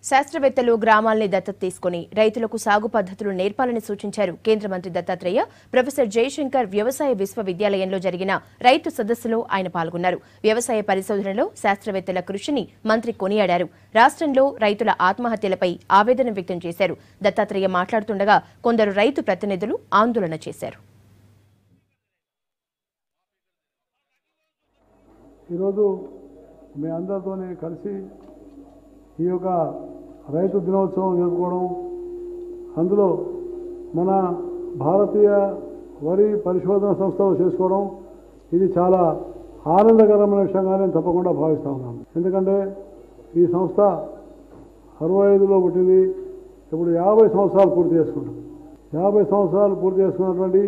శాస్త్రవేత్తలు గ్రామాల్ని దత్తత తీసుకుని రైతులకు సాగు పద్ధతులు నేర్పాలని సూచించారు కేంద్ర మంత్రి దత్తాత్రేయ. ప్రొఫెసర్ జయశంకర్ వ్యవసాయ విశ్వవిద్యాలయంలో జరిగిన రైతు సదస్సులో ఆయన పాల్గొన్నారు. వ్యవసాయ పరిశోధనలో శాస్త్రవేత్తల కృషిని మంత్రి కొనియాడారు. రాష్ట్రంలో రైతుల ఆత్మహత్యలపై ఆవేదన వ్యక్తం చేశారు. దత్తాత్రేయ మాట్లాడుతుండగా కొందరు రైతు ప్రతినిధులు ఆందోళన చేశారు. ఈరోజు మీ అందరితోనే కలిసి ఈ యొక్క రైతు దినోత్సవం జరుపుకోవడం, అందులో మన భారతీయ వరి పరిశోధన సంస్థలు చేసుకోవడం ఇది చాలా ఆనందకరమైన విషయంగా నేను తప్పకుండా భావిస్తూ ఉన్నాను. ఎందుకంటే ఈ సంస్థ 65లో పుట్టింది, ఇప్పుడు 50 సంవత్సరాలు పూర్తి చేసుకుంటాం. 50 సంవత్సరాలు పూర్తి చేసుకున్నటువంటి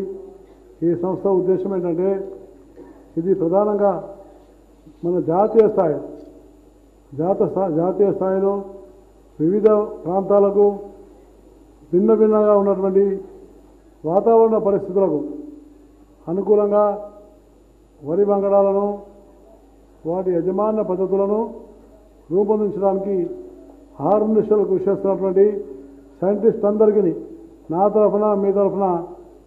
ఈ సంస్థ ఉద్దేశం ఏంటంటే ఇది ప్రధానంగా మన జాతీయ స్థాయిలో వివిధ ప్రాంతాలకు భిన్నగా ఉన్నటువంటి వాతావరణ పరిస్థితులకు అనుకూలంగా వరి వంగడాలను వాటి యజమాన్య పద్ధతులను రూపొందించడానికి ఆర్నిశలు కృషి చేస్తున్నటువంటి సైంటిస్ట్ అందరికీ నా తరఫున మీ తరఫున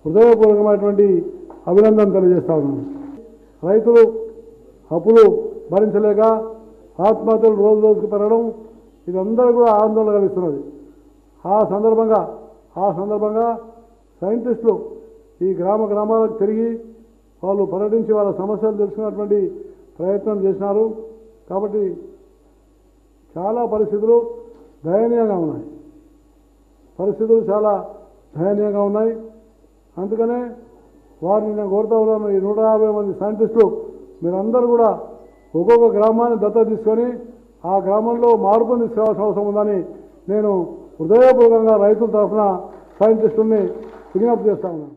హృదయపూర్వకమైనటువంటి అభినందన తెలియజేస్తా ఉన్నాను. రైతులు అప్పులు భరించలేక ఆత్మహత్యలు రోజుకు పెరగడం ఇదందరూ కూడా ఆందోళన కలిగిస్తున్నది. ఆ సందర్భంగా సైంటిస్టులు ఈ గ్రామాలకు తిరిగి వాళ్ళు పర్యటించి వాళ్ళ సమస్యలు తెలుసుకున్నటువంటి ప్రయత్నం చేసినారు. కాబట్టి చాలా పరిస్థితులు దయనీయంగా ఉన్నాయి. అందుకనే వారిని నేను కోరుతా ఉన్నాను, ఈ 150 మంది సైంటిస్టులు మీరందరూ కూడా ఒక్కొక్క గ్రామాన్ని దత్తత తీసుకొని ఆ గ్రామంలో మార్పును తీసుకురావాల్సిన అవసరం ఉందని నేను హృదయపూర్వకంగా రైతుల తరఫున సైంటిస్టుల్ని విజ్ఞప్తి చేస్తా ఉన్నాను.